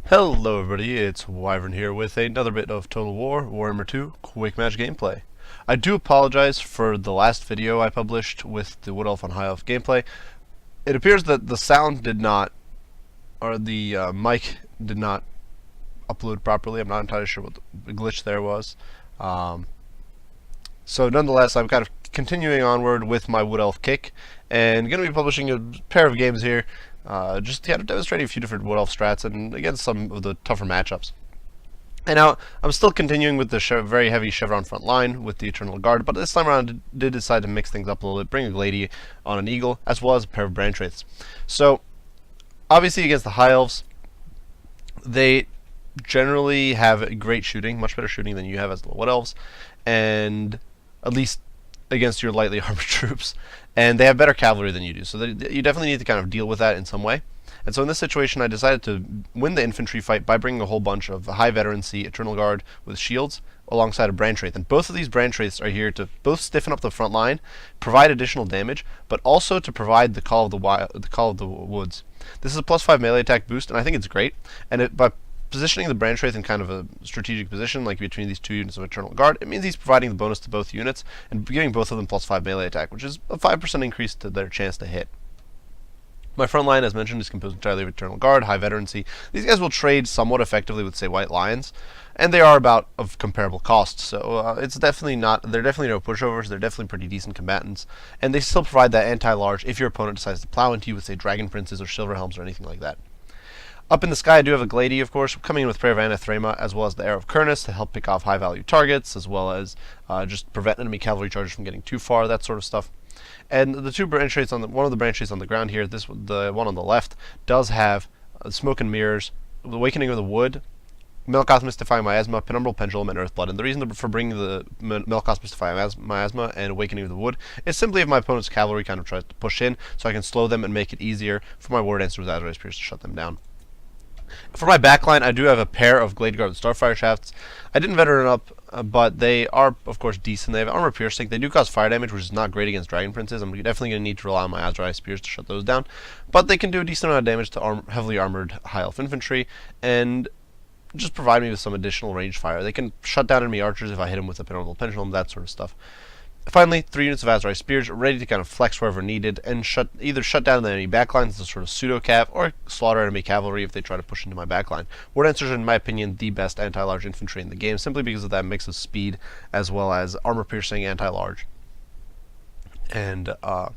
Hello everybody, it's Wyvern here with another bit of Total War, Warhammer 2, Quick Match gameplay. I do apologize for the last video I published with the Wood Elf on High Elf gameplay. It appears that the sound did not, or the mic did not upload properly. I'm not entirely sure what the glitch there was. So nonetheless, I'm kind of continuing onward with my Wood Elf kick, and going to be publishing a pair of games here, just kind of demonstrating a few different Wood Elf strats and against some of the tougher matchups. And now, I'm still continuing with the very heavy Chevron front line with the Eternal Guard, but this time around I did decide to mix things up a little bit, bring a Glady on an Eagle, as well as a pair of Branch Wraiths. So, obviously against the High Elves, they generally have great shooting, much better shooting than you have as the Wood Elves, and at least against your lightly armored troops, and they have better cavalry than you do, so you definitely need to kind of deal with that in some way. And so in this situation I decided to win the infantry fight by bringing a whole bunch of high veterancy Eternal Guard with shields alongside a Branch Wraith, and both of these Branch Wraiths are here to both stiffen up the front line, provide additional damage, but also to provide the Call of the Woods. This is a +5 melee attack boost, and I think it's great, and by positioning the Branch Wraith in kind of a strategic position, like between these two units of Eternal Guard, it means he's providing the bonus to both units and giving both of them +5 melee attack, which is a 5% increase to their chance to hit. My front line, as mentioned, is composed entirely of Eternal Guard, high veterancy. These guys will trade somewhat effectively with, say, White Lions, and they are about of comparable cost, so they're definitely no pushovers, they're definitely pretty decent combatants, and they still provide that anti-large if your opponent decides to plow into you with, say, Dragon Princes or Silver Helms or anything like that. Up in the sky, I do have a Glady, of course, coming in with Prayer of Anathrema, as well as the Arrow of Kurnus to help pick off high-value targets, as well as just prevent enemy cavalry charges from getting too far, that sort of stuff. And the two Branch Wraiths one of the Branch Wraiths on the ground here, the one on the left, does have Smoke and Mirrors, the Awakening of the Wood, Melkoth Mystifying Miasma, Penumbral Pendulum, and Earthblood. And the reason for bringing the Melkoth Mystifying Miasma and Awakening of the Wood is simply if my opponent's cavalry kind of tries to push in, so I can slow them and make it easier for my War Dancers with Azrael Spears to shut them down. For my backline, I do have a pair of Glade Guard with Starfire Shafts. I didn't veteran up, but they are, of course, decent. They have armor piercing. They do cause fire damage, which is not great against Dragon Princes. I'm definitely going to need to rely on my Azrael Spears to shut those down. But they can do a decent amount of damage to heavily armored High Elf infantry, and just provide me with some additional range fire. They can shut down enemy archers if I hit them with a Penumbral Pendulum, that sort of stuff. Finally, 3 units of Azrael Spears ready to kind of flex wherever needed and either shut down the enemy backlines as a sort of pseudo-cav or slaughter enemy cavalry if they try to push into my backline. War Dancers are, in my opinion, the best anti-large infantry in the game, simply because of that mix of speed as well as armor-piercing anti-large. And, so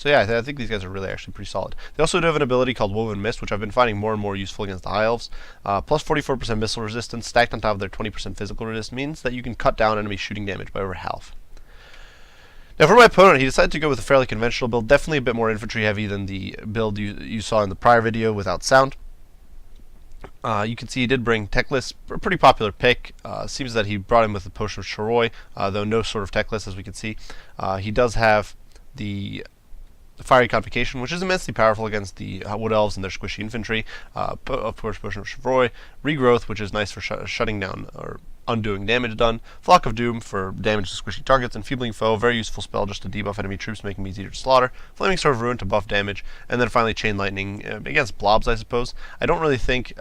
yeah, I think these guys are really actually pretty solid. They also do have an ability called Woven Mist, which I've been finding more and more useful against the High Elves. Plus 44% missile resistance, stacked on top of their 20% physical resist, means that you can cut down enemy shooting damage by over half. Now for my opponent, he decided to go with a fairly conventional build, definitely a bit more infantry heavy than the build you saw in the prior video without sound. You can see he did bring Teclis, a pretty popular pick. Seems that he brought him with the Potion of Shoroi, though no sort of Teclis as we can see. He does have the Fiery Convocation, which is immensely powerful against the Wood Elves and their squishy infantry. Of course, Potion of Shoroi, Regrowth, which is nice for shutting down or undoing damage done, Flock of Doom for damage to squishy targets, Enfeebling Foe, very useful spell just to debuff enemy troops, making them easier to slaughter, Flaming Sword of Ruin to buff damage, and then finally Chain Lightning against blobs, I suppose. I don't really think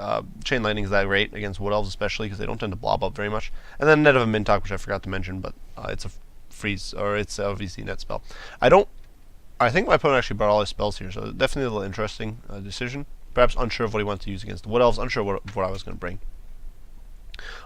Chain Lightning is that great against Wood Elves, especially because they don't tend to blob up very much. And then Net of a Mintok, which I forgot to mention, but it's a freeze, or it's a VC net spell. I think my opponent actually brought all his spells here, so definitely a little interesting decision. Perhaps unsure of what he wanted to use against the Wood Elves, unsure what I was going to bring.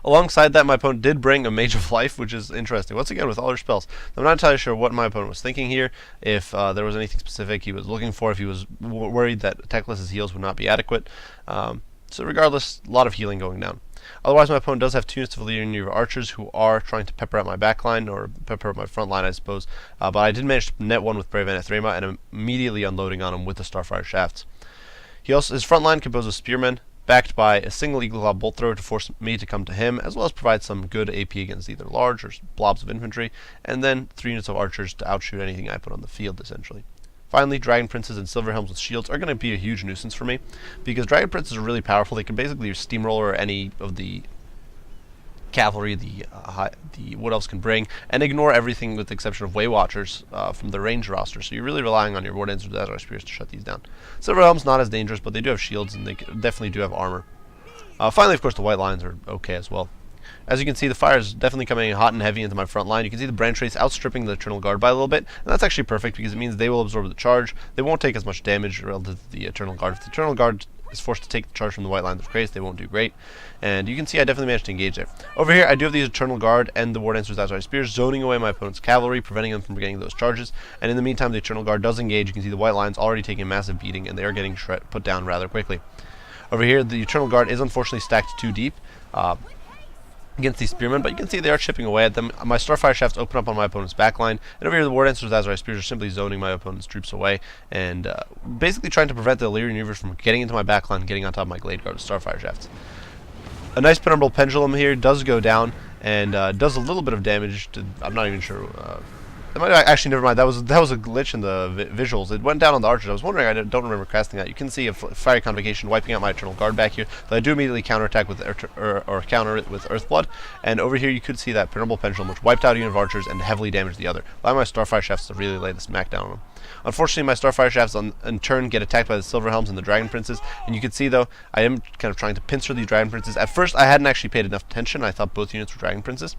Alongside that, my opponent did bring a Mage of Life, which is interesting. Once again, with all her spells. I'm not entirely sure what my opponent was thinking here, if there was anything specific he was looking for, if he was worried that Teclis' heals would not be adequate. So regardless, a lot of healing going down. Otherwise, my opponent does have 2 units of Legion Archers who are trying to pepper out my backline, or pepper out my front line, I suppose. But I did manage to net one with Brave Anathrema, and immediately unloading on him with the Starfire Shafts. His front line composed of Spearmen, backed by a single Eagle Claw Bolt Thrower to force me to come to him, as well as provide some good AP against either large or blobs of infantry, and then 3 units of archers to outshoot anything I put on the field, essentially. Finally, Dragon Princes and Silver Helms with shields are going to be a huge nuisance for me, because Dragon Princes are really powerful. They can basically steamroller any of the cavalry the Wood Elves can bring, and ignore everything with the exception of Way Watchers from the range roster. So you're really relying on your War Dancers with Azrael Spears to shut these down. Silver Helm's not as dangerous, but they do have shields, and they definitely do have armor. Finally, of course, the white lines are okay as well. As you can see, the fire is definitely coming hot and heavy into my front line. You can see the branch race outstripping the Eternal Guard by a little bit, and that's actually perfect because it means they will absorb the charge. They won't take as much damage relative to the Eternal Guard. If the Eternal Guard is forced to take the charge from the white lines of Grace, they won't do great. And you can see I definitely managed to engage there. Over here, I do have the Eternal Guard and the War Dancers Azure Spears zoning away my opponent's cavalry, preventing them from getting those charges. And in the meantime, the Eternal Guard does engage. You can see the white lines already taking a massive beating, and they are getting put down rather quickly. Over here, the Eternal Guard is unfortunately stacked too deep against these spearmen, but you can see they are chipping away at them. My Starfire Shafts open up on my opponent's backline, and over here the War Dancers Azure Spears are simply zoning my opponent's troops away, and basically trying to prevent the Illyrian Reavers from getting into my backline and getting on top of my Glade Guard with Starfire Shafts. A nice Penumbral Pendulum here does go down, and does a little bit of damage to, I'm not even sure, actually, never mind. That was a glitch in the visuals. It went down on the archers. I was wondering. I don't remember casting that. You can see a fiery convocation wiping out my Eternal Guard back here. But I do immediately counterattack with or counter it with Earthblood. And over here, you could see that Penumbral Pendulum, which wiped out a unit of archers and heavily damaged the other, allowing my Starfire Shafts to really lay the smack down on them. Unfortunately, my Starfire Shafts in turn get attacked by the Silver Helms and the Dragon Princes. And you can see, though, I am kind of trying to pincer these Dragon Princes. At first, I hadn't actually paid enough attention. I thought both units were Dragon Princes.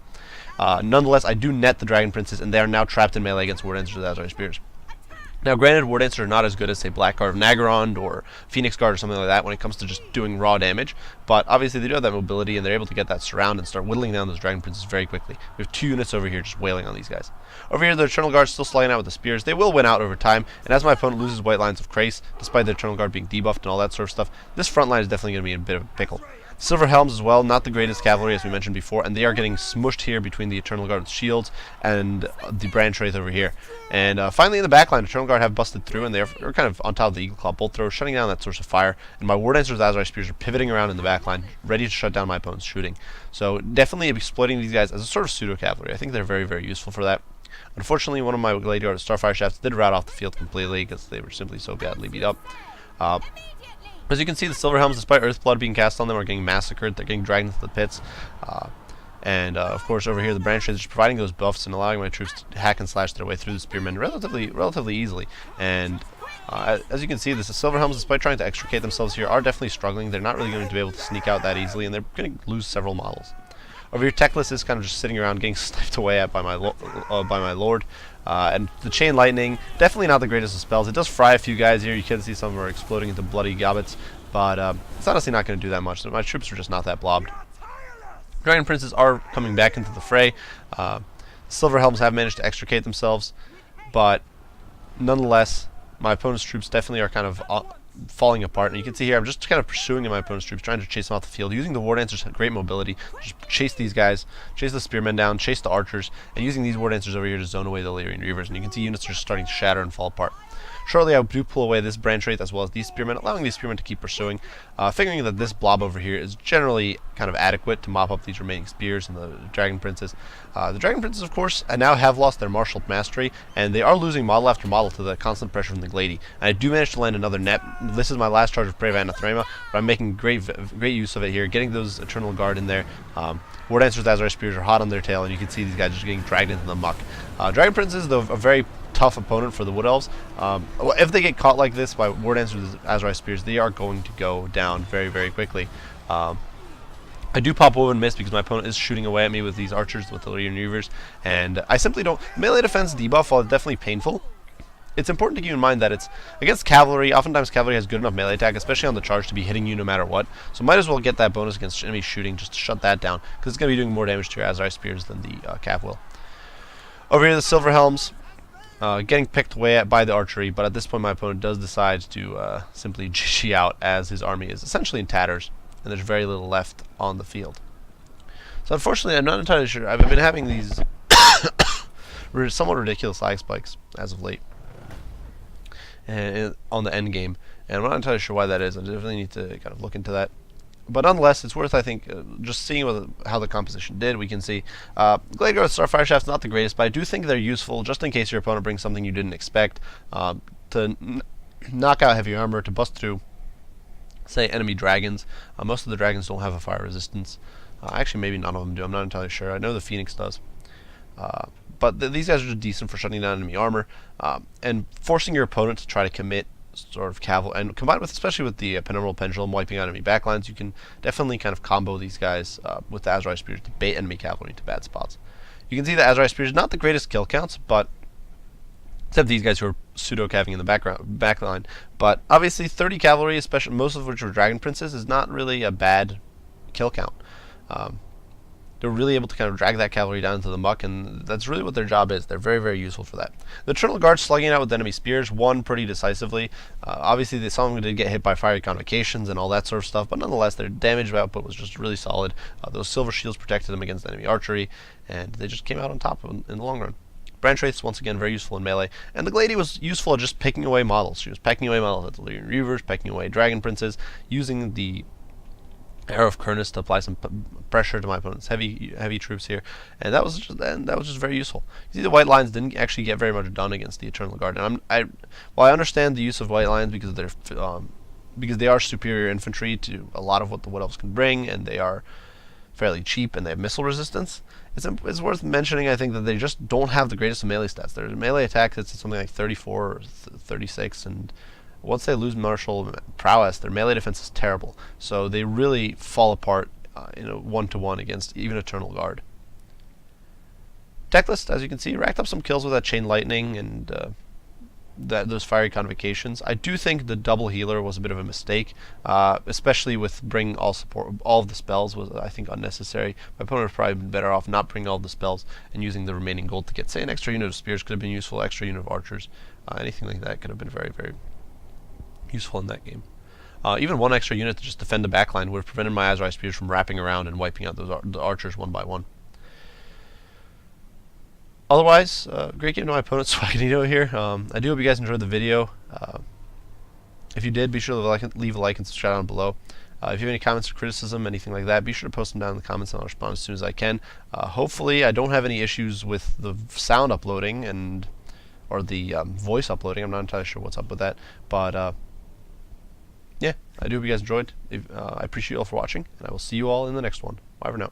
Nonetheless, I do net the Dragon Princes, and they are now trapped in melee against War Dancers with Azure Spears. Now, granted, War Dancers are not as good as, say, Black Guard of Nagorond or Phoenix Guard or something like that when it comes to just doing raw damage, but obviously they do have that mobility, and they're able to get that surround and start whittling down those Dragon Princes very quickly. We have 2 units over here just wailing on these guys. Over here, the Eternal Guard is still slugging out with the spears. They will win out over time, and as my opponent loses white lines of Krace, despite the Eternal Guard being debuffed and all that sort of stuff, this front line is definitely going to be in a bit of a pickle. Silver Helms as well, not the greatest cavalry as we mentioned before, and they are getting smushed here between the Eternal Guard's shields and the Branch Wraith over here. And finally in the backline, Eternal Guard have busted through, and they're kind of on top of the Eagle Claw bolt throw, shutting down that source of fire, and my War Dancers Azure Spears are pivoting around in the backline, ready to shut down my opponent's shooting. So definitely exploiting these guys as a sort of pseudo-cavalry. I think they're very, very useful for that. Unfortunately, one of my Glade Guard Starfire Shafts did rout off the field completely because they were simply so badly beat up. As you can see, the Silver Helms, despite Earthblood being cast on them, are getting massacred. They're getting dragged into the pits. Of course, over here, the Branch Wraith is just providing those buffs and allowing my troops to hack and slash their way through the Spearmen relatively easily. And as you can see, the Silver Helms, despite trying to extricate themselves here, are definitely struggling. They're not really going to be able to sneak out that easily, and they're going to lose several models. Over here, Teclis is kind of just sitting around getting sniped away at by my lord. And the Chain Lightning, definitely not the greatest of spells. It does fry a few guys here. You can see some are exploding into bloody gobbets, but it's honestly not going to do that much. So my troops are just not that blobbed. Dragon Princes are coming back into the fray. Silver Helms have managed to extricate themselves, but nonetheless, my opponent's troops definitely are kind of falling apart. And you can see here, I'm just kind of pursuing my opponent's troops, trying to chase them off the field, using the War Dancers' great mobility, just chase these guys, chase the Spearmen down, chase the Archers, and using these War Dancers over here to zone away the Illyrian Reavers. And you can see units are starting to shatter and fall apart. Shortly, I do pull away this Branch Wraith as well as these Spearmen, allowing these Spearmen to keep pursuing, figuring that this blob over here is generally kind of adequate to mop up these remaining Spears and the Dragon Princes. The Dragon Princes, of course, now have lost their martial mastery, and they are losing model after model to the constant pressure from the Glady. And I do manage to land another net. This is my last charge of Brave Anathrema, but I'm making great use of it here, getting those Eternal Guard in there. War Dancers with Azure Spears are hot on their tail, and you can see these guys just getting dragged into the muck. Dragon Princes, though, a very tough opponent for the Wood Elves. If they get caught like this by War Dancers with Azure Spears, they are going to go down very, very quickly. I do pop over and miss because my opponent is shooting away at me with these archers, with the Illyrian Reavers, and I simply don't. Melee defense debuff, while it's definitely painful, it's important to keep in mind that it's against cavalry. Oftentimes cavalry has good enough melee attack, especially on the charge, to be hitting you no matter what. So might as well get that bonus against enemy shooting just to shut that down, because it's going to be doing more damage to your Azure Spears than the Cav will. Over here, the Silver Helms, getting picked away at by the archery, but at this point my opponent does decide to simply GG out, as his army is essentially in tatters, and there's very little left on the field. So unfortunately, I'm not entirely sure. I've been having these somewhat ridiculous lag spikes as of late and on the end game, and I'm not entirely sure why that is. I definitely need to kind of look into that. But nonetheless, it's worth, I think, just seeing how the composition did. We can see Glade Guard with Starfire Shaft's not the greatest, but I do think they're useful just in case your opponent brings something you didn't expect, to knock out heavy armor, to bust through, say, enemy dragons. Most of the dragons don't have a fire resistance. Actually, maybe none of them do. I'm not entirely sure. I know the Phoenix does. But these guys are just decent for shutting down enemy armor and forcing your opponent to try to commit sort of cavalry, and combined with, especially with the Penumbral Pendulum wiping out enemy backlines, you can definitely kind of combo these guys with the Azrai Spears to bait enemy cavalry into bad spots. You can see the Azrai Spears, not the greatest kill counts, but except these guys who are pseudo-caving in the backline. But obviously 30 cavalry, especially most of which were Dragon Princes, is not really a bad kill count. They're really able to kind of drag that cavalry down into the muck, and that's really what their job is. They're very, very useful for that. The Eternal Guard slugging out with enemy spears won pretty decisively. Obviously, some of them did get hit by fiery convocations and all that sort of stuff, but nonetheless, their damage output was just really solid. Those silver shields protected them against enemy archery, and they just came out on top in the long run. Branch Wraiths, once again, very useful in melee. And the Glady was useful at just picking away models. She was pecking away models at the Lyrian Reavers, pecking away Dragon Princes, using the Arrow of Kurnus to apply some pressure to my opponent's heavy troops here, and that was just very useful. You see, the White Lions didn't actually get very much done against the Eternal Guard, and while I understand the use of White Lions because they are superior infantry to a lot of what the Wood Elves can bring, and they are fairly cheap and they have missile resistance. It's worth mentioning, I think, that they just don't have the greatest of melee stats. Their melee attack that's something like 34 or 36, and once they lose martial prowess, their melee defense is terrible. So they really fall apart in a one-to-one against even Eternal Guard. Techlist, as you can see, racked up some kills with that Chain Lightning and those fiery convocations. I do think the double healer was a bit of a mistake, especially with bringing all of the spells was, I think, unnecessary. My opponent would probably been better off not bringing all of the spells and using the remaining gold to get, say, an extra unit of spears could have been useful, extra unit of archers, anything like that could have been very, very useful in that game. Even one extra unit to just defend the backline would have prevented my Azrai Spears from wrapping around and wiping out the archers one by one. Otherwise, great game to my opponent, Swaganito here. I do hope you guys enjoyed the video. If you did, be sure to leave a like and subscribe down below. If you have any comments or criticism, anything like that, be sure to post them down in the comments and I'll respond as soon as I can. Hopefully, I don't have any issues with the sound uploading or the voice uploading. I'm not entirely sure what's up with that, but yeah, I do hope you guys enjoyed. I appreciate you all for watching, and I will see you all in the next one. Bye for now.